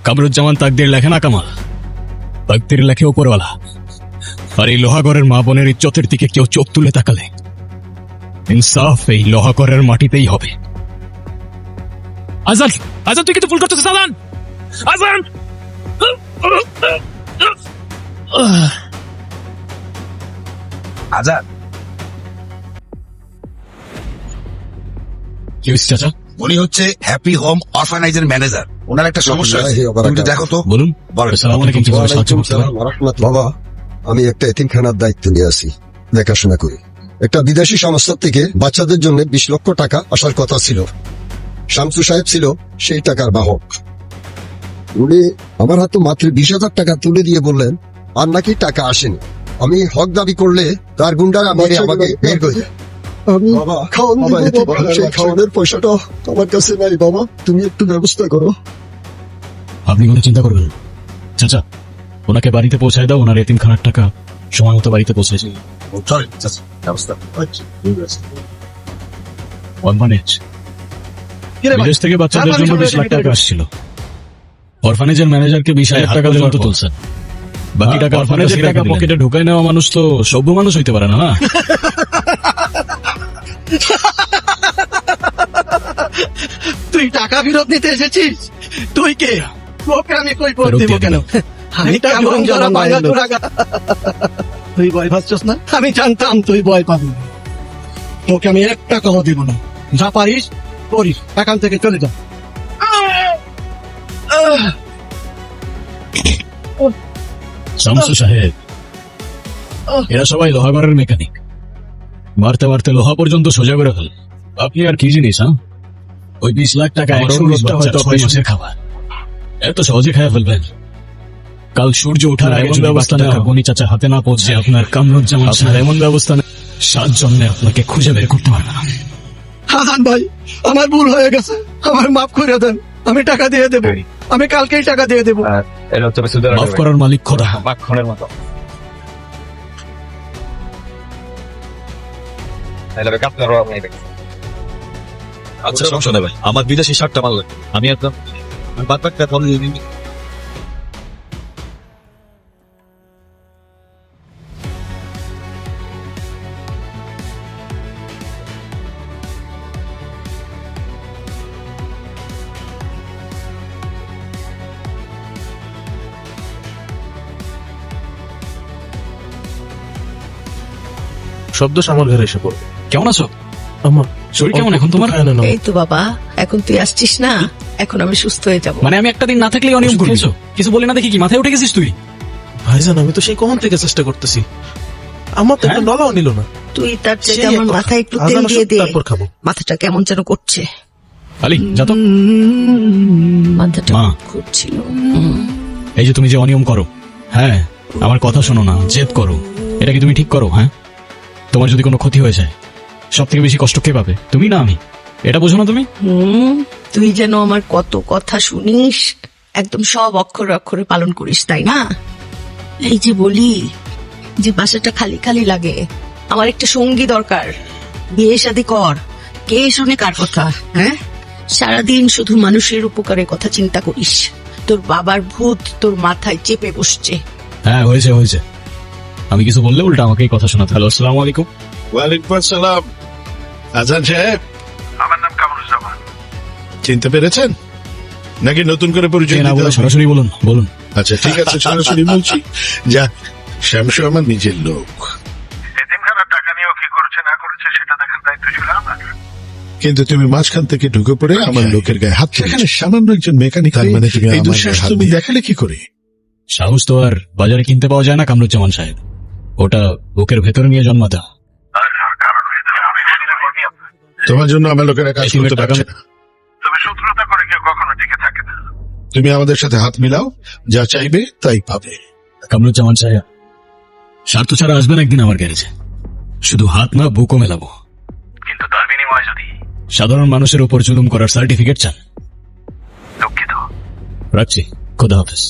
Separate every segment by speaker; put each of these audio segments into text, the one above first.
Speaker 1: কামরুজ্জামান তাকদীর লেখে না কামাল, তাকদীর লেখে উপরওয়ালা। আর এই লোহাগড়ের মা বোনের ইজ্জতের দিকে কেউ চোখ তুলে তাকালে ইনসাফ এই লোহাগড়ের মাটিতেই হবে। আজান, আজান, তুই কিন্তু ভুল করতেছিস। আজান, আজান।
Speaker 2: আজাদ,
Speaker 1: কি হয়েছে চাচা?
Speaker 2: উনি হচ্ছে হ্যাপি হোম অরফানাইজের ম্যানেজার। ওনার একটা সমস্যা আছে, তুমি একটু দেখো তো।
Speaker 1: বলুন।
Speaker 2: বলেন।
Speaker 1: আসসালামু আলাইকুম চাচা, সাহায্য করতে পারেন?
Speaker 3: বাবা, আমি একটা এতিমখানার দায়িত্ব নিয়ে আসি, দেখাশোনা করি। একটা বিদেশি সংস্থা থেকে বাচ্চাদের জন্য 20 লক্ষ টাকা আসার কথা ছিল। শামসু সাহেব ছিল সেই টাকার বাহক। উনি আমার হাতে মাত্র 20,000 টাকা তুলে দিয়ে বললেন আর নাকি টাকা আসেনি। আমি হক দাবি করলে তার গুন্ডারা মেরে আমাকে বের করে দেয়। আমি সেই খাওয়ানোর পয়সাটা আমার কাছে নাই বাবা, তুমি একটু ব্যবস্থা করো।
Speaker 1: আপনি কোনো চিন্তা করবেন না। চাচা, ওনাকে বাড়িতে পৌঁছায় দাও, ওনার এতিমখানার টাকা সময় মতো বাড়িতে পৌঁছেছে।
Speaker 2: চলেন চাচা, ব্যবস্থা।
Speaker 1: অরফানেজ, বিদেশ থেকে বাচ্চাদের জন্য 20 লাখ টাকা আসছিল। অরফানেজের ম্যানেজারকে 20,000 টাকা দেওয়ার তো তুলছেন, বাকি টাকা অরফানেজের টাকা পকেটে ঢুকাই নেওয়া মানুষ তো সভ্য মানুষ হইতে পারে না। না,
Speaker 4: তুই টাকা ফেরত নিতে এসেছিস? তুই কে? তোকে আমি কই পড় দিব কেন? আমি কেমন জলা ভাঙা তোরাগা। তুই ভয় পাচ্ছিস না? আমি জানতাম তুই ভয় পাবি। তোকে আমি 1 টাকাও দিব না। যা পারিস করিস, এখান থেকে চলে যা।
Speaker 1: শামসু সাহেব, এরা সবাই লোহাগড়ের মেকানিক। মারতে মারতে লোহা পর্যন্ত সোজা করে ফেল। আপনি আর কি জিনিস? হ্যাঁ, ওই 20 লাখ টাকা 119 হয়তো 6 মাসের খাবার, এত সহজে খেয়ে ফেলবেন? কাল সূর্য ওঠার আগে যদি ব্যবস্থা নেওয়া গনি চাচা হাতে না পৌঁছে আপনার কামরুজ্জামান সাহেব এমন ব্যবস্থা নেয় 7 জন্মে আপনাকে খুঁজে বের করতে পারবে না।
Speaker 4: হাসান ভাই, আমার ভুল হয়ে গেছে, আমার মাফ করে দেন। আমি টাকা দিয়ে দেবো, আমি কালকেই টাকা দিয়ে দেবো।
Speaker 1: মাফ করার মালিক খোদা।
Speaker 5: আচ্ছা, সমস্যা নেই ভাই, আমার বিদেশি শার্টটা ভালো লাগে। আমি একদম বাদ বাকিটা ফলো দিয়ে দিন।
Speaker 6: শব্দ আমার ঘরে এসে পড়বে।
Speaker 1: কেমন আছো?
Speaker 6: আমার
Speaker 1: শরীর কেমন এখন তোমার?
Speaker 7: এই তো বাবা, এখন তুই আসছিস না, এখন আমি সুস্থ হয়ে যাব।
Speaker 1: মানে আমি একটা দিন না থাকলেই অনিয়ম করছো, কিছু বলি না দেখি কি মাথায় উঠে গেছিস তুই?
Speaker 6: ভাইজান, আমি তো সেই কখন থেকে চেষ্টা করতেছি, আমার তো একটা ডলাও নিল না।
Speaker 7: তুই তার চাইতে
Speaker 6: সেই
Speaker 7: আমার
Speaker 6: একটা
Speaker 7: মাথায় একটু তেল
Speaker 6: আজান
Speaker 7: দিয়ে
Speaker 6: আসুক,
Speaker 7: দে,
Speaker 6: তারপর খাবো।
Speaker 7: মাথাটা কেমন যেন করছে।
Speaker 1: আলী, যা তো।
Speaker 7: মাথাটা
Speaker 1: মা।
Speaker 7: ঘুরছিল।
Speaker 1: এই যে তুমি যে অনিয়ম করো, হ্যাঁ, আমার কথা শোনো না, জেদ করো, এটা কি তুমি ঠিক করো? হ্যাঁ, তোমার যদি কোনো ক্ষতি হয়ে যায় সব থেকে বেশি কষ্ট কে পাবে, তুমি না আমি? এটা বোঝো না তুমি?
Speaker 7: তুই যেন আমার কত কথা শুনিস, একদম সব অক্ষরে অক্ষরে পালন করিস, তাই না? এই যে বলি যে বাসাটা খালি খালি লাগে, আমার একটা সঙ্গী দরকার, বিয়ে শাদী কর। কে শুনে কার কথা? হ্যাঁ, সারাদিন শুধু মানুষের উপকারের কথা চিন্তা করিস, তোর বাবার ভূত তোর মাথায় চেপে বসছে।
Speaker 1: হ্যাঁ, হয়েছে হয়েছে, আমি কিছু বললে উল্টা আমাকেই কথা শোনাতে। হ্যালো, আসসালামু আলাইকুম।
Speaker 8: ওয়ালাইকুম আসসালাম। আজান সাহেব,
Speaker 9: আমার নাম কামরুজ্জামান।
Speaker 8: চিনতে পেরেছেন নাকি নতুন করে পরিচয়
Speaker 1: না
Speaker 8: দিতে
Speaker 1: বলে
Speaker 8: হবে?
Speaker 1: সরাসরি বলুন, বলুন।
Speaker 8: আচ্ছা, ঠিক আছে, সরাসরি বলছি। যাক, শ্যামসু আমার নিজের লোক,
Speaker 9: এতিমখানার টাকা নিয়েও কি করেছে না করেছে সেটা দেখার দায়িত্ব ছিল আমার।
Speaker 8: কিন্তু তুমি মাঝখান থেকে ঢুকে পড়ে আমার লোকের গায়ে হাত সেখানে সামান্য একজন মেকানিক, মানে তুমি এই দুঃসাহস তুমি দেখালে কি করে?
Speaker 1: সাহস তো আর বাজারে কিনতে পাওয়া যায় না কামরুজ্জামান সাহেব, ওটা বুকের ভেতরে নিয়ে জন্মাতে হয়।
Speaker 8: তোমার জন্য আমার লোকেরা কাজ করতে পারছে না।
Speaker 9: তবে শত্রুতা করে কেউ কখনো টিকে থাকে না।
Speaker 8: তুমি আমাদের সাথে হাত মিলাও, যা চাইবে তাই পাবে।
Speaker 1: কামরুজ্জামান সাহেব, স্বার্থ ছাড়া আসবেন একদিন আমার গ্যারেজে, শুধু হাত না বুকও মেলাবো।
Speaker 9: কিন্তু তার বিনিময়ে যদি
Speaker 1: সাধারণ মানুষের উপর জুলুম করার সার্টিফিকেট চান,
Speaker 9: দুঃখিত।
Speaker 1: রাখছি, খোদা হাফেজ।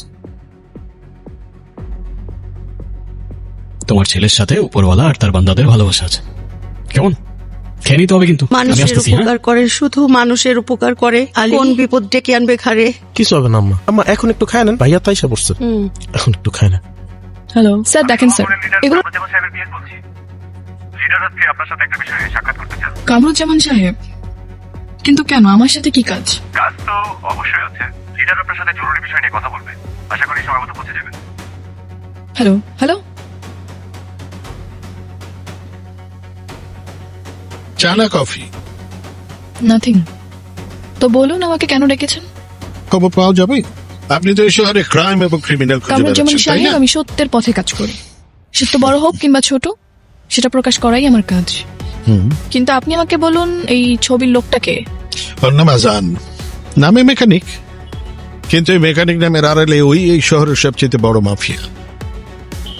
Speaker 1: তোমার ছেলের সাথে উপরওয়ালা আর তার বান্দাদের ভালোবাসা আছে, কেমন? খেয়ে নিতে হবে কিন্তু আমি
Speaker 7: মানুষের
Speaker 1: আসতেছি, হ্যাঁ?
Speaker 7: উপকার করে, শুধু মানুষের উপকার করে, কোন বিপদ ডেকে আনবে ঘাড়ে।
Speaker 6: কিছু হবে না আম্মা, আম্মা এখন একটু খায় নেন, ভাইয়া তাইসা পড়ছে, এখন একটু খায় নেন।
Speaker 10: হ্যালো স্যার, দেখেন স্যার, এগুলো
Speaker 9: কামরুজ্জামান সাহেবের বিয়ে বলছি। লিডার আজকে আপনার সাথে একটা বিষয়ে সাক্ষাৎ করতে চান।
Speaker 10: কামরুজ্জামান সাহেব, কিন্তু কেন, আমার সাথে কি কাজ?
Speaker 9: কাজ তো অবশ্যই আছে। লিডার আপনার সাথে জরুরি বিষয় নিয়ে কথা বলবে। আশা করি সময় মতো পৌঁছে যাবেন।
Speaker 10: হ্যালো হ্যালো,
Speaker 8: চা না কফি?
Speaker 10: নাথিং। তো বলুন আমাকে কেন ডেকেছেন?
Speaker 8: খবর পাওয়া যাবে? আপনি তো এই শহরে ক্রাইম এবং ক্রিমিনাল খুঁজে
Speaker 10: কামরুজ্জামান
Speaker 8: বেড়াচ্ছেন, তাই
Speaker 10: সাহেব,
Speaker 8: না?
Speaker 10: আমি সত্যের পথে কাজ করি। সত্য বড় হোক কিংবা ছোট, সেটা প্রকাশ করাই আমার কাজ। কিন্তু আপনি আমাকে বলুন, এই ছবির লোকটাকে?
Speaker 8: ওর নাম আজান, নামে মেকানিক, কিন্তু এই মেকানিক নামের আড়ালে ওই এই শহরের সবচেয়ে বড় মাফিয়া।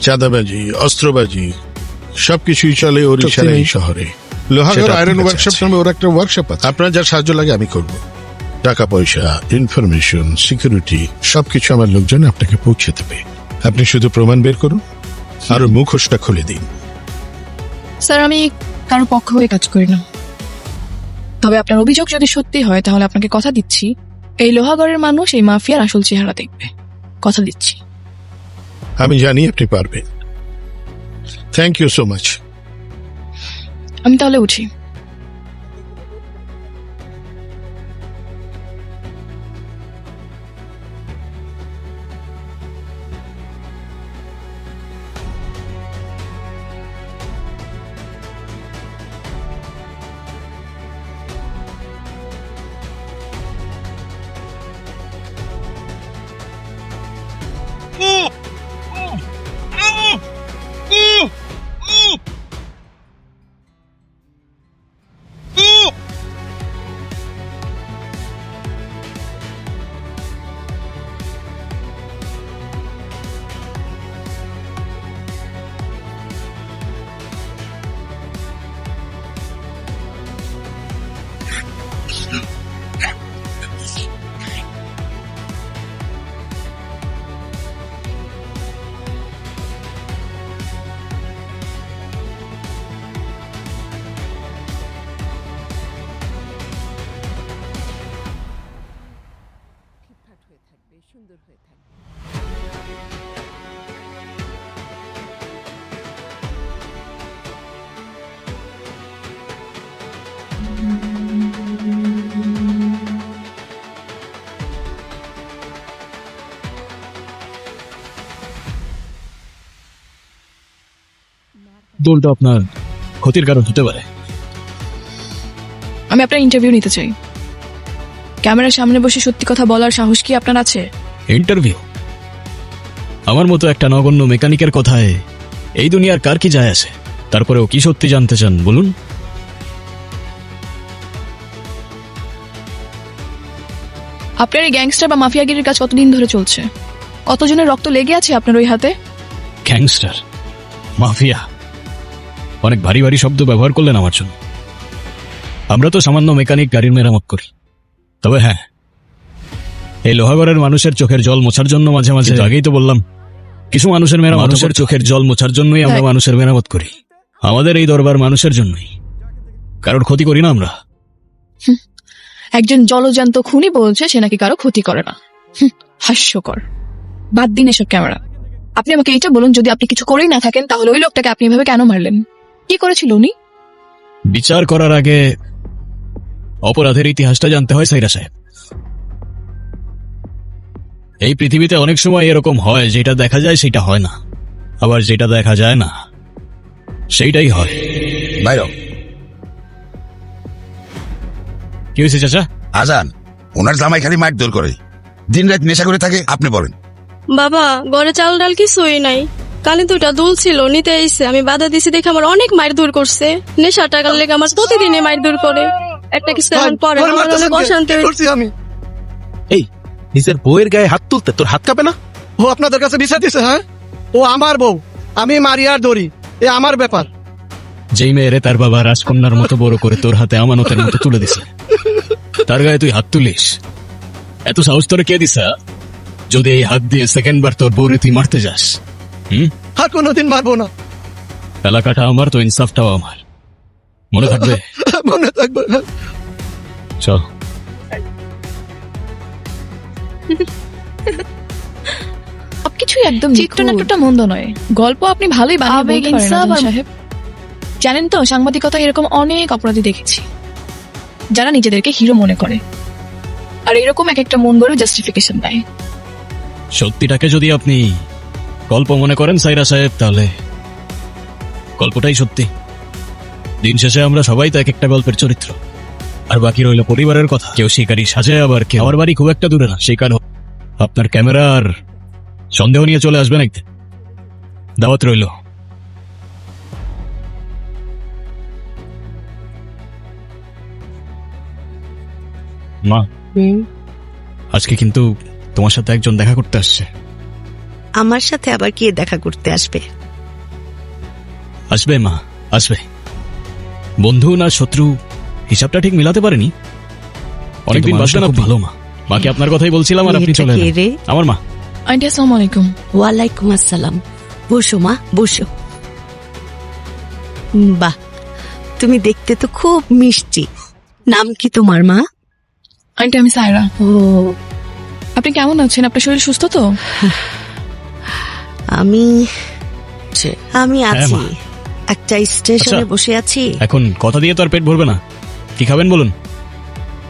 Speaker 8: চাঁদাবাজি, অস্ত্রবাজি সবকিছুই চলে ওর ইশারায় এই শহরে। লোহাগড় আয়রন ওয়ার্কশপ নামে ওর একটা ওয়ার্কশপ আছে। আপনার যা সাহায্য লাগে আমি করব। টাকা পয়সা, ইনফরমেশন, সিকিউরিটি সবকিছু আমার লোকজন আপনাকে পৌঁছে দেবে। আপনি শুধু প্রমাণ বের করুন আর ওর মুখোশটা খুলে দিন।
Speaker 10: স্যার, আমি কারো পক্ষ হয়ে কাজ করি না, তবে আপনার অভিযোগ যদি সত্যি হয় তাহলে আপনাকে কথা দিচ্ছি, এই লোহাগড়ের মানুষ এই মাফিয়ার আসল চেহারা দেখবে। কথা দিচ্ছি।
Speaker 8: আমি জানি আপনি পারবেন। Thank you so much.
Speaker 10: আমি তাহলে উঠি।
Speaker 1: দোলটা আপনার ক্ষতির কারণ হতে পারে।
Speaker 10: আমি আপনার ইন্টারভিউ নিতে চাই। ক্যামেরার সামনে বসে সত্যি কথা বলার সাহস কি আপনার আছে?
Speaker 1: ইন্টারভিউ? আমার মতো একটা নগণ্য মেকানিকের কথায় এই দুনিয়ার কার কি যায় আসে? তারপরেও কি সত্যি জানতে চান বলুন?
Speaker 10: আপনার এই গ্যাংস্টার বা মাফিয়াগিরির কাজ কতদিন ধরে চলছে? কতজনের রক্ত লেগে আছে আপনার ওই হাতে?
Speaker 1: গ্যাংস্টার, মাফিয়া, অনেক ভারী ভারী শব্দ ব্যবহার করলেন আমার জন্য। আমরা তো সামান্য মেকানিক, গাড়ির মেরামত করি। তবে হ্যাঁ, এই লোহাগড়ের মানুষের চোখের জল মোছার জন্য মাঝে মাঝে, আগেই তো বললাম, কিছু মানুষের চোখের জল মোছার জন্যই আমরা মানুষের মেরামত করি। আমাদের এই দরবার মানুষের জন্যই, কারোর ক্ষতি করি না আমরা।
Speaker 10: একজন জলজান্ত খুনি বলছে সে নাকি কারো ক্ষতি করে না। হাস্যকর। বাদ দিন এসব ক্যামেরা। আপনি আমাকে এইটা বলুন, যদি আপনি কিছু করেই না থাকেন তাহলে ওই লোকটাকে আপনি এভাবে কেন মারলেন? কি করেছিল উনি?
Speaker 1: বিচার করার আগে অপরাধের ইতিহাসটা জানতে হয় সাইরা সাহেব। এই পৃথিবীতে অনেক সময় এরকম হয়, যেটা দেখা যায় সেটা হয় না, আবার যেটা দেখা যায় না সেইটাই হয়।
Speaker 2: বাইরো
Speaker 1: কি হয়েছে চাচা?
Speaker 2: আজান, ওনার জামাই খালি মারধর করে, দিন রাত নেশা করে থাকে। আপনি বলেন।
Speaker 11: বাবা, ঘরে চাল ডাল কিছুই নাই, কানে দুটা দুল ছিল নিতে এসে আমি বাধা দিছি দেখে আমার অনেক মারধর করছে। নেশা টাকার লেগে আমার প্রতিদিনে মারধর করে। একটা কিছু এখন পরে আমার অনেক অশান্তি হয়েছে।
Speaker 4: করছি আমি।
Speaker 6: এই নিজের বউয়ের গায়ে হাত তুলতে তোর হাত কাঁপে না?
Speaker 4: ও আপনাদের কাছে বিচার দিছে? হ্যাঁ, ও আমার বউ, আমি মারি আর ধরি, এ আমার ব্যাপার।
Speaker 1: যেই মেয়েরে তার বাবা রাজকন্যার মতো বড় করে তোর হাতে আমানতের মতো তুলে দিছে, তার গায়ে তুই হাত তুলিস? এত সাহস তোরে কে দিছে? যদি এই হাত দিয়ে সেকেন্ড বার তোর বউরে তুই মারতে যাস,
Speaker 4: আর কোনোদিন মারবো না।
Speaker 1: এলাকাটা আমার, তো ইনসাফটাও আমার। মনে থাকবে।
Speaker 4: মনে থাকবে না।
Speaker 1: চল।
Speaker 10: সবকিছুই একদম চিত্রনাট্যটা মন্দ নয়, গল্প আপনি ভালোই বানাবেন সাহেব। জানেন তো, সাংবাদিকতা এরকম অনেক অপরাধী দেখেছি যারা নিজেদেরকে হিরো মনে করে, আর এরকম এক একটা মন গড়ে জাস্টিফিকেশন দেয়।
Speaker 1: সত্যিটাকে যদি আপনি গল্প মনে করেন সাইরা সাহেব, তাহলে গল্পটাই সত্যি। দিন শেষে আমরা সবাই তো এক একটা গল্পের চরিত্র, আর বাকি রইল পরিবারের কথা। কেউ শিকারী সাজে, আবার কেউ, আমার বাড়ি খুব একটা দূরে না, শিকার আপনার ক্যামেরার সন্দেহ নিয়ে চলে আসবেন একদিন। দাওয়াত রইল। মা, আজকে কিন্তু তোমার সাথে একজন দেখা করতে আসছে।
Speaker 7: আমার সাথে আবার কে দেখা করতে আসবে?
Speaker 1: আসবে মা, আসবে। বন্ধু না শত্রু হিসাবটা ঠিক মিলাতে পারেনি, অনেকদিন বাসবে না। ভালো মা, মাকে আপনার কথাই বলছিলাম, আর আপনি চলে
Speaker 7: কে রে?
Speaker 1: আমার মা।
Speaker 10: আন্টি আসসালামু আলাইকুম।
Speaker 7: ওয়ালাইকুম আসসালাম। বসো মা, বসো। বাহ, তুমি দেখতে তো খুব মিষ্টি। নাম কি তোমার মা?
Speaker 10: আন্টি আমি সায়রা।
Speaker 7: ও,
Speaker 10: আপনি কেমন আছেন? আপনার শরীর সুস্থ তো?
Speaker 7: আমি আছি,
Speaker 1: মা।
Speaker 7: একটা স্টেশনে
Speaker 1: আচ্ছা।
Speaker 7: বসে আছি।
Speaker 1: এখন কথা দিয়ে তো আর পেট ভরবে না। কি খাবেন বলুন?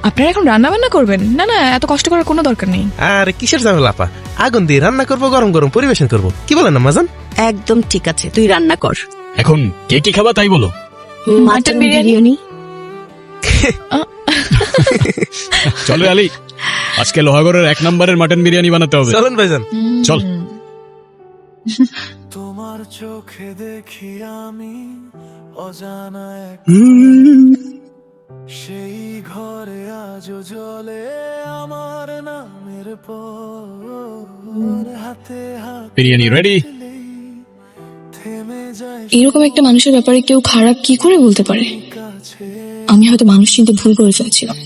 Speaker 10: আপনারা এখন রান্না বান্না করবেন? না না, এত কষ্ট করার কোনো দরকার নেই।
Speaker 6: আর কিসের ঝামেলা আপা, আগুন দিয়ে রান্না করবো, গরম গরম পরিবেশন করবো, কি বলেন আম্মাজান?
Speaker 7: একদম ঠিক আছে, তুই রান্না কর।
Speaker 1: এখন কে কি খাবা তাই বলো।
Speaker 7: মাটন বিরিয়ানি।
Speaker 1: চলো আলী, আজকে লোহাগড়ের 1 নম্বরের মাটন বিরিয়ানি বানাতে হবে।
Speaker 6: চলেন ভাইজান।
Speaker 1: চল।
Speaker 12: তোমার চোখে দেখি আমি অজানা এক, সেই ঘরে আজও জ্বলে আমার নামের পর, হাতে হাত
Speaker 1: বিরিয়ানি রেডি।
Speaker 12: থেমে যায়
Speaker 10: এরকম একটা মানুষের ব্যাপারে কেউ খারাপ কি করে বলতে পারে?
Speaker 12: কাছে
Speaker 10: আমি হয়তো মানুষ চিনতে ভুল করে ফেলছিলাম।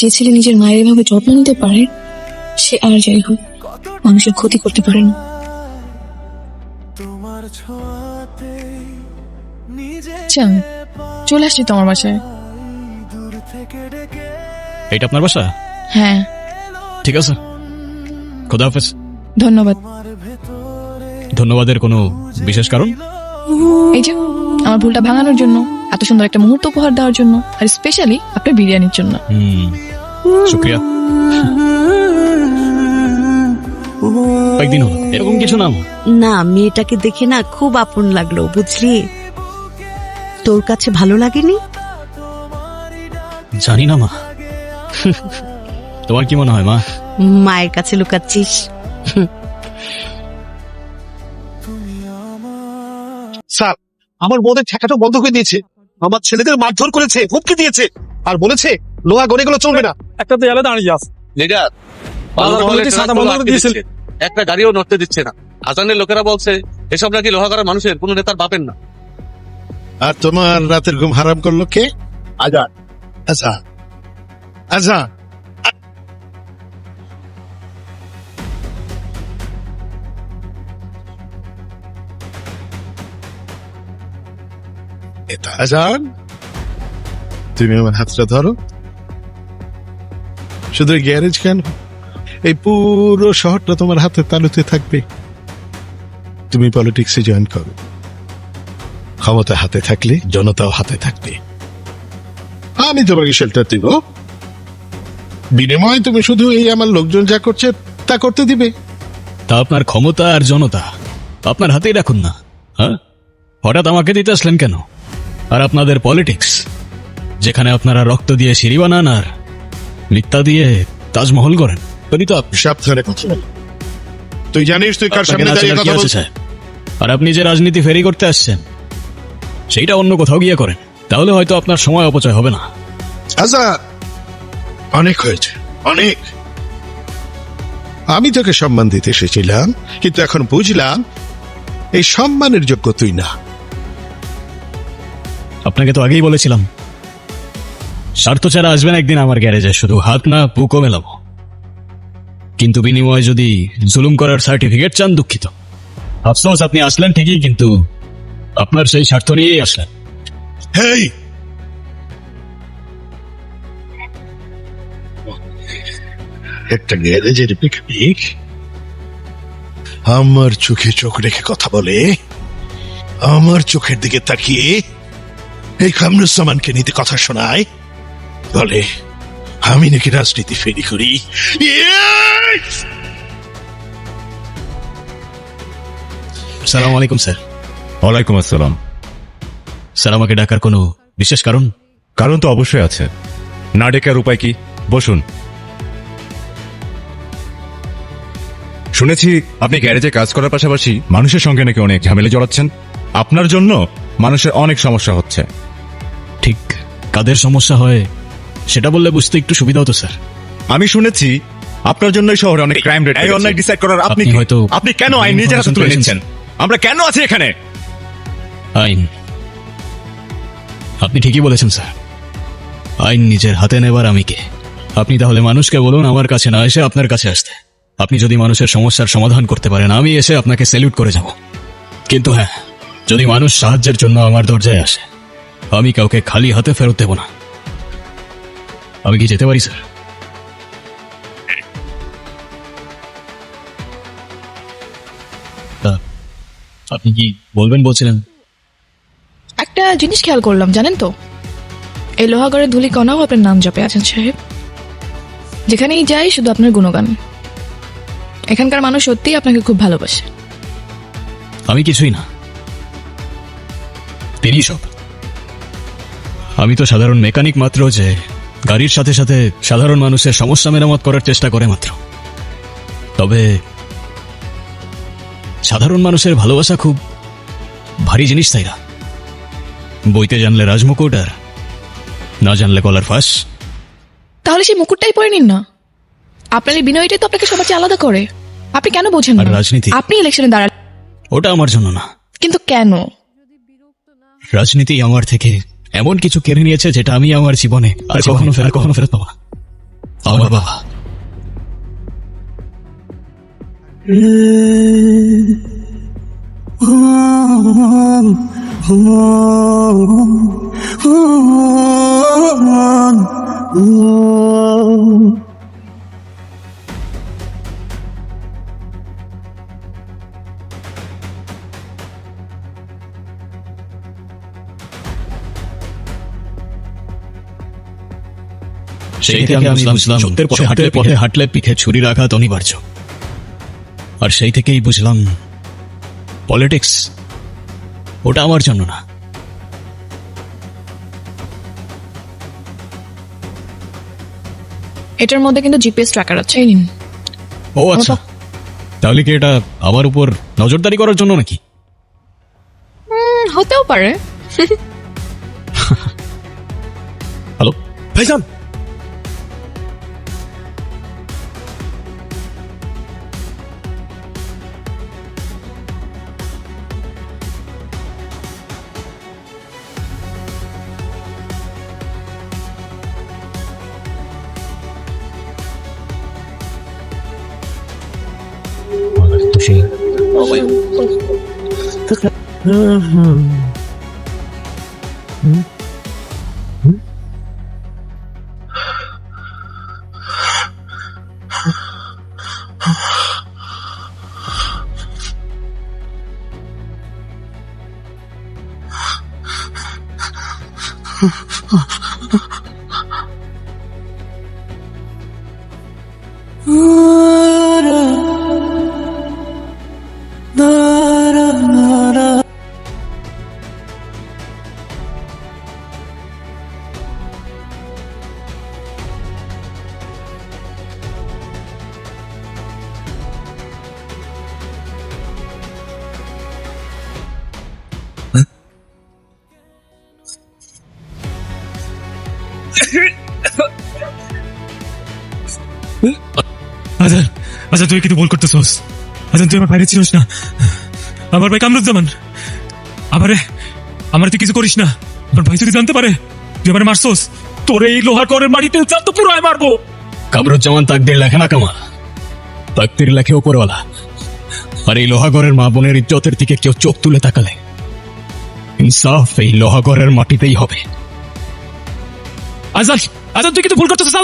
Speaker 10: যে ছেলে নিজের মায়ের এভাবে যত্ন নিতে পারে, সে আর যাই হোক মানুষের ক্ষতি করতে পারে না।
Speaker 12: তোমার ছোঁয়াতে নিজে
Speaker 10: চল, চলে আসছি তোমার বাসায়।
Speaker 12: দূর থেকে ডেকে
Speaker 1: এটা আপনার বাসা?
Speaker 10: হ্যাঁ।
Speaker 1: ঠিক আছে, খোদা হাফেজ।
Speaker 10: ধন্যবাদ।
Speaker 1: ধন্যবাদের কোনো বিশেষ কারণ?
Speaker 10: এই যে আমার ভুলটা ভাঙানোর জন্য, এত সুন্দর একটা মুহূর্ত উপহার দেওয়ার জন্য, আর স্পেশালি আপনার বিরিয়ানির জন্য।
Speaker 1: শুক্রিয়া। কয়েকদিন হলো, এরকম কিছু না।
Speaker 7: না, মেয়েটাকে দেখে না খুব আপন লাগলো, বুঝলি? তোর কাছে ভালো লাগেনি?
Speaker 1: জানি না মা, তোমার কি মনে হয় মা?
Speaker 7: মায়ের কাছে লুকাচ্ছিস?
Speaker 8: স্যার, আমার বোধের ঠেকাটা বন্ধ করে দিয়েছে, আমার ছেলেদের মারধর করেছে, হুমকি দিয়েছে, আর বলেছে লোহা গড়িগুলো চলবে না।
Speaker 5: একটা দেয়ালে দাঁড়িয়ে আছে।
Speaker 13: লিডার, একটা গাড়িও নড়তে দিচ্ছে না। আজানের লোকেরা বলছে এসব নাকি লোহাগড়ার মানুষের, কোন নেতার বাপের না।
Speaker 8: আর তোমার রাতের ঘুম হারাম করলো কে? আজান। আচ্ছা আচ্ছা, এটা আজান, তুমি আমার হাতটা ধরো। শুধু গ্যারেজ কেন, এই পুরো শহরটা তোমার হাতে তালুতে থাকবে। তুমি পলিটিক্সে জয়েন করো, ক্ষমতা হাতে থাকলে জনতাও হাতে থাকবে। আমি তোমাকে শেল্টার দিব, বিনিময়ে তুমি শুধু এই আমার লোকজন যা করছে তা করতে দিবে।
Speaker 1: তা আপনার ক্ষমতা আর জনতা আপনার হাতেই রাখুন না। হ্যাঁ, হঠাৎ আমাকে দিতে আসলেন কেন? আর আপনাদের পলিটিক্স, যেখানে আপনারা রক্ত দিয়ে সিঁড়ি বানান আর মিথ্যা দিয়ে তাজমহল করেন, তো আপনি
Speaker 8: সাবধানে কথা বল। তুই জানিস তুই কার সামনে দাঁড়িয়ে কথা বলছিস?
Speaker 1: আর আপনি যে রাজনীতি ফেরি করতে আসছেন, সেইটা অন্য কোথাও গিয়ে করেন, তাহলে হয়তো আপনার সময় অপচয় হবে না।
Speaker 8: আচ্ছা, অনেক হয়েছে, অনেক। আমি তোকে সম্মান দিতে এসেছিলাম, কিন্তু এখন বুঝলাম এই সম্মানের যোগ্য তুই না।
Speaker 1: আপনাকে তো আগেই বলেছিলাম, স্বার্থ ছাড়া আসবেন একদিন আমার গ্যারেজে, শুধু হাত না বুকও মেলাবো। কিন্তু বিনিময়ে যদি জুলুম করার সার্টিফিকেট চান, দুঃখিত। আফসোস, আপনি আসলেন ঠিকই, কিন্তু আপনার সেই স্বার্থ নিয়েই আসলেন।
Speaker 8: হেই, একটা গ্যারেজের মেকানিক আমার চোখে চোখ রেখে কথা বলে, আমার চোখের দিকে তাকিয়ে এই কামরুজ্জামানকে নিতে কথা শোনায়, বলে আমি নাকি রাজনীতি ফেরি করি।
Speaker 1: সালাম আলাইকুম স্যার।
Speaker 14: ওয়ালাইকুম আসসালাম।
Speaker 1: স্যার, আমাকে ডাকার কোনো বিশেষ কারণ?
Speaker 14: কারণ তো অবশ্যই আছে, না ডেকার উপায় কি? বসুন। শুনেছি আপনি গ্যারেজে কাজ করার পাশাপাশি মানুষের সঙ্গে নাকি অনেক ঝামেলা জড়াচ্ছেন। আপনার জন্য মানুষের অনেক সমস্যা হচ্ছে।
Speaker 1: ঠিক কাদের সমস্যা হয় সেটা বললে বুঝতে একটু সুবিধা হতো স্যার।
Speaker 14: আমি শুনেছি আপনার জন্য এই শহরে অনেক ক্রাইম রেট। এই অন্যায় ডিসাইড করার আপনি
Speaker 1: আপনি হয়তো
Speaker 14: আপনি কেন আইন নিজের হাতে তুলে নিচ্ছেন? আমরা কেন আছি এখানে?
Speaker 1: আইন, আপনি ঠিকই বলেছেন স্যার। আইন নিজের হাতে নেবার আমি কে? আপনি তাহলে মানুষকে বলুন আমার কাছে না এসে আপনার কাছে আসতে। আপনি যদি মানুষের সমস্যার সমাধান করতে পারেন, আমি এসে আপনাকে স্যালিউট করে যাব। কিন্তু হ্যাঁ, যদি মানুষ সাহায্যের জন্য আমার দরজায় আসে, আমি কাউকে খালি হাতে ফেরত দেব না। আমি কি যেতে পারি স্যার? আপনি কি বলবেন বলছিলেন?
Speaker 10: একটা জিনিস খেয়াল করলাম, জানেন তো, এই লোহাগড়ের ধুলি কণাও আপনার নাম জপে আছেন সাহেব। যেখানেই যাই শুধু আপনার গুণগান। এখানকার মানুষ সত্যিই আপনাকে খুব ভালোবাসে।
Speaker 1: আমি কিছুই না, তিনি সব। আমি তো সাধারণ মেকানিক মাত্র, যে গাড়ির সাথে সাথে সাধারণ মানুষের সমস্যা মেরামত করার চেষ্টা করে মাত্র। তবে সাধারণ মানুষের ভালোবাসা খুব ভারী জিনিস, তাই না? বইতে জানলে রাজমুকুট, আর না জানলে কলার ফাঁস।
Speaker 10: তাহলে সেই মুকুটটাই পরে নিন না। আপনার এই বিনয়টাই তো আপনাকে সবার চেয়ে আলাদা করে। আপনি কেন বোঝেন না?
Speaker 1: আর রাজনীতি?
Speaker 10: আপনি ইলেকশনে দাঁড়ান,
Speaker 1: ওটা আমার জন্য না।
Speaker 10: কিন্তু কেন?
Speaker 1: রাজনীতি আমার থেকে এমন কিছু কেড়ে নিয়েছে যেটা আমি আমার জীবনে আর কখনো ফেরত পাবো না। আমার বাবা। সেই থেকে আমি বুঝলাম সত্যের পথে হাঁটলে পিঠে ছুরির আঘাত অনিবার্য। আর সেই থেকেই বুঝলাম পলিটিক্স ওটা আমার জন্য না।
Speaker 10: এটার মধ্যে কিন্তু জিপিএস ট্র্যাকার আছে, এই নিন।
Speaker 1: ও আচ্ছা, তাহলে কি এটা আমার উপর নজরদারি করার জন্য নাকি?
Speaker 10: হতেও পারে।
Speaker 1: হ্যালো
Speaker 6: ভাইজান,
Speaker 15: আচ্ছা তুই কিন্তু ভুল করতেছস। আচ্ছা তুই আমার বাইরে ছিলিস না, আমার ভাই কামরুজ্জামান। আমার তুই কিছু করিস না। আমার ভাই যদি জানতে পারে তুই আমার মারছস, তোর এই লোহার করের মাটিতে তো পুরো মারবো।
Speaker 1: কামরুজ্জামান তাকদীর লেখে না কামাল, তাকদীর লেখে উপরওয়ালা। আর এই লোহাগড়ের মা বোনের ইজ্জতের দিকে কেউ চোখ তুলে তাকালে ইনসাফ এই লোহাগড়ের মাটিতেই হবে।
Speaker 15: আজান তুই কিন্তু ভুল করতেছস।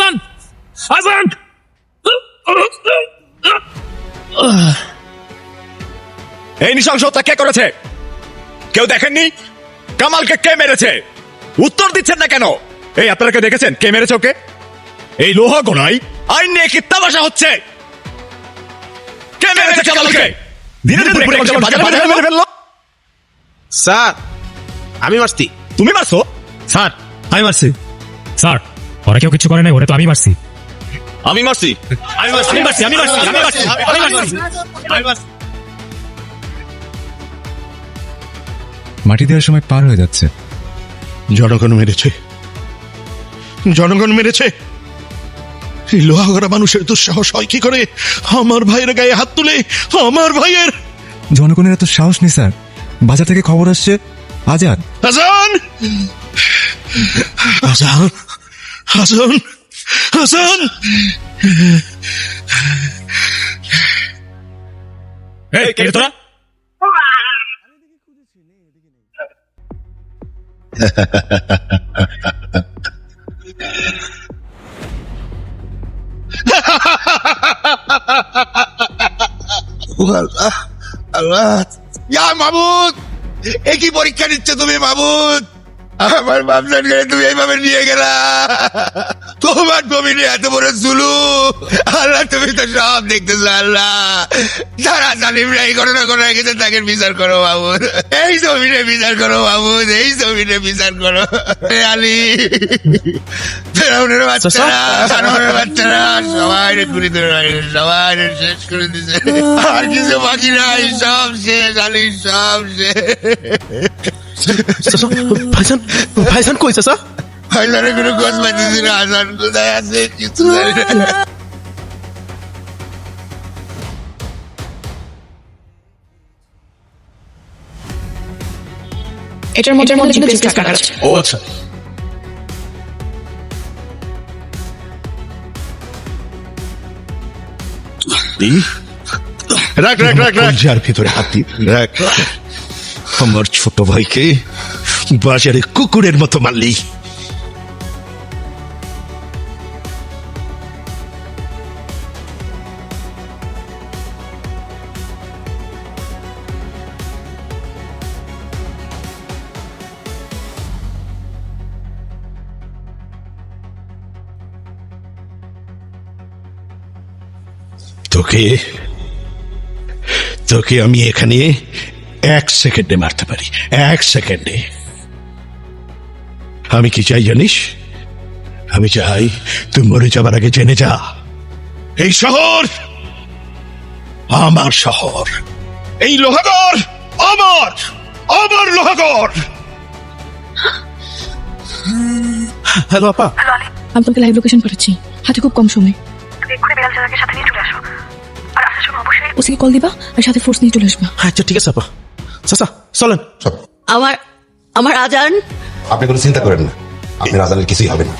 Speaker 15: আজান
Speaker 14: এই নৃশংস হত্যা কে করেছে? কেউ দেখেননি? কামালকে কে মেরেছে? উত্তর দিচ্ছেন না কেন? এই আপনারা কে দেখেছেন কে মেরেছে ওকে? এই লোহা গোনায় আইন নিয়ে কি তামাশা হচ্ছে? কে মেরেছে কামালকে? দিনে দিনে পুরো একটা বাজার বাজার মেরে ফেললো।
Speaker 6: স্যার আমি মারছি।
Speaker 14: তুমি মারছো?
Speaker 15: স্যার আমি মারছি। স্যার ওরা কেউ কিছু করে নাই, ওরা তো আমি মারছি।
Speaker 5: আমি মারছি।
Speaker 14: মাটি দেওয়ার সময় পার হয়ে যাচ্ছে।
Speaker 8: জনগণ মেরেছে, জনগণ মেরেছে। এই লোহা করা মানুষের দুঃসাহস হয় কি করে আমার ভাইয়ের গায়ে হাত তুলে? আমার ভাইয়ের
Speaker 14: জনগণের এত সাহস নেই স্যার। বাজার থেকে খবর আসছে আজান
Speaker 8: আজান আজান আজান আজান।
Speaker 15: এই কে তোরা?
Speaker 2: আল্লাহ আল্লাহ, ইয়া মাহমুদ, এ কি পরীক্ষা নিচ্ছে তুমি মাহমুদ? আমার বাপসান গেলে তুমি এইভাবে নিয়ে গেলা। তোমার জমিনে এত বড় জুলু, আল্লাহ তুমি তো সব দেখতেছো। আল্লাহ যারা জালিমরা এই ঘটনা করে রেখেছে তাকে বিচার করো মাহমুদ, এই জমিনে বিচার করো মাহমুদ, এই জমিনে বিচার করো। আলী ফেরাউনের বাচ্চারা, ফেরাউনের বাচ্চারা সবাই ঘুরে ধরে সবাই শেষ করে দিছে। আর কিছু বাকি নাই, সব শেষ আলী, সব শেষ।
Speaker 6: ভাইজান ভাইজান কই চাচা?
Speaker 2: ভাইজানের কোনো খোঁজ পাইতেছি না। আজান কোথায় আছে কিছু জানি না।
Speaker 10: এটার মধ্যে জিপিএস কাটা আছে।
Speaker 1: ও আচ্ছা,
Speaker 8: রাখ রাখ রাখ রাখ, যার ভিতরে হাত দিয়ে রাখ। আমার ছোট ভাইকে বাজারে কুকুরের মতো মারলি। তোকে তোকে আমি এখানে 1 সেকেন্ডে মারতে পারি, 1 সেকেন্ডে। আমি কি চাই জানিস? আমি চাই তুই মরে যাবার আগে জেনে যা, এই শহর আমার শহর, এই লোহাগড় আমার, আমার লোহাগড়।
Speaker 6: হ্যালো আপা,
Speaker 10: আমি তোমাকে লাইভ লোকেশন পাঠাচ্ছি, হাতে খুব কম সময়। ওসিকে কল দিবা আর সাথে ফোর্স নিয়ে চলে আসবা।
Speaker 6: আচ্ছা ঠিক আছে আপা। চাচা চলেন।
Speaker 7: আমার আমার আজান।
Speaker 2: আপনি কোনো চিন্তা করেন না, আপনার আজানের কিছুই হবে না।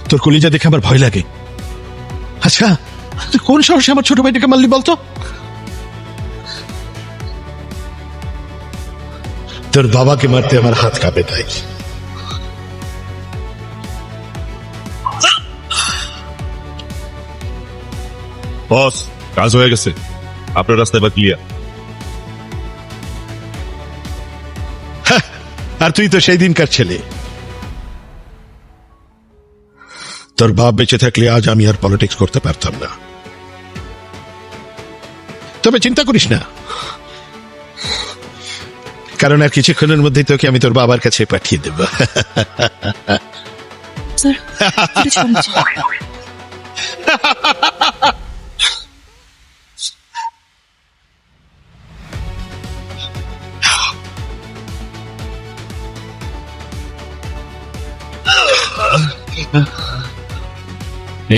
Speaker 8: তোর কলিজা দেখে আমার ভয় লাগে। আচ্ছা তুই কোন সাহসে আমার ছোট ভাইটাকে মারলি বলতো? তোর বাবাকে মারতে আমার হাত কাঁপে তাই।
Speaker 5: বস, কাজ হয়ে গেছে, আপনার রাস্তা এবার ক্লিয়ার।
Speaker 8: আর তুই তো সেই দিনকার ছেলে। তোর বাপ বেঁচে থাকলে আজ আমি আর পলিটিক্স করতে পারতাম না। তবে চিন্তা করিস না, কারণ আর কিছুক্ষণের মধ্যেই তোকে আমি তোর বাবার কাছে পাঠিয়ে দেব।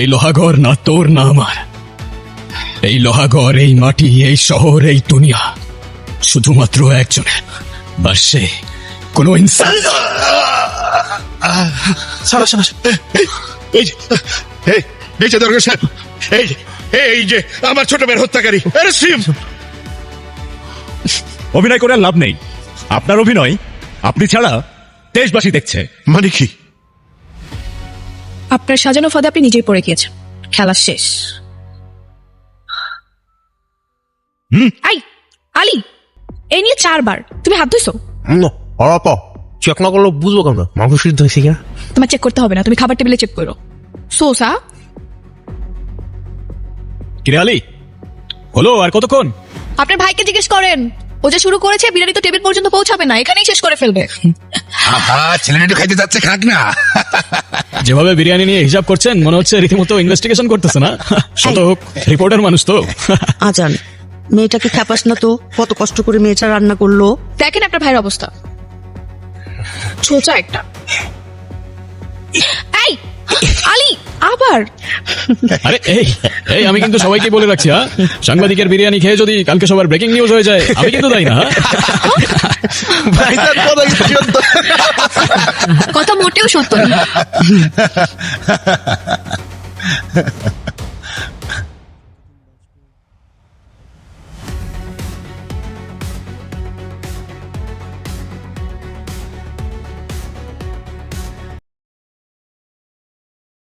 Speaker 1: এই লোহাগড় না তোর না আমার, এই লোহাগড়, এই মাটি, এই শহর, এই দুনিয়া শুধুমাত্র একজনের। আর সে কোনো ইনসান।
Speaker 8: এই যে দরকার সাহেব, এই যে আমার ছোট ভাইয়ের হত্যাকারী।
Speaker 14: অভিনয় করে আর লাভ নেই। আপনার অভিনয় আপনি ছাড়া দেশবাসী দেখছে।
Speaker 8: মানে কি?
Speaker 10: আপনার সাজানো ফাঁদে আপনি নিজেই পড়ে গিয়েছেন।
Speaker 7: খেলা শেষ।
Speaker 10: আই আলী, এই নিয়ে 4 বার তুমি হাত ধুইছো?
Speaker 6: চেক না করলে বুঝবো কেমন মাংস সিদ্ধ হয়েছে কিনা?
Speaker 10: তোমার চেক করতে হবে না, তুমি খাবার টেবিলে চেক করো। সোসা
Speaker 1: কিরে আলী, হলো আর কতক্ষণ?
Speaker 10: আপনার ভাইকে জিজ্ঞেস করেন, ও যে শুরু করেছে বিরিয়ানি তো টেবিল পর্যন্ত পৌঁছাবে না, এখানেই শেষ করে ফেলবে।
Speaker 2: ছেলেটা একটু খাইতে যাচ্ছে, খাক না।
Speaker 1: যেভাবে বিরিয়ানি নিয়ে হিসাব করছেন মনে হচ্ছে রীতিমতো ইনভেস্টিগেশন করতেছে না? শত হোক রিপোর্টার মানুষ তো।
Speaker 7: আজান, মেয়েটাকে খ্যাপাস না তো, কত কষ্ট করে মেয়েটা রান্না করলো।
Speaker 10: দেখেন আপনার ভাইয়ের অবস্থা, ছোচা একটা। এই আলী আবার।
Speaker 1: আরে এই এই আমি কিন্তু সবাইকে বলে রাখছি, হ্যাঁ, সাংবাদিকের বিরিয়ানি খেয়ে যদি কালকে সবার ব্রেকিং নিউজ হয়ে যায় আমি কিন্তু দায়ী না।
Speaker 10: কথা মোটেও সত্য না।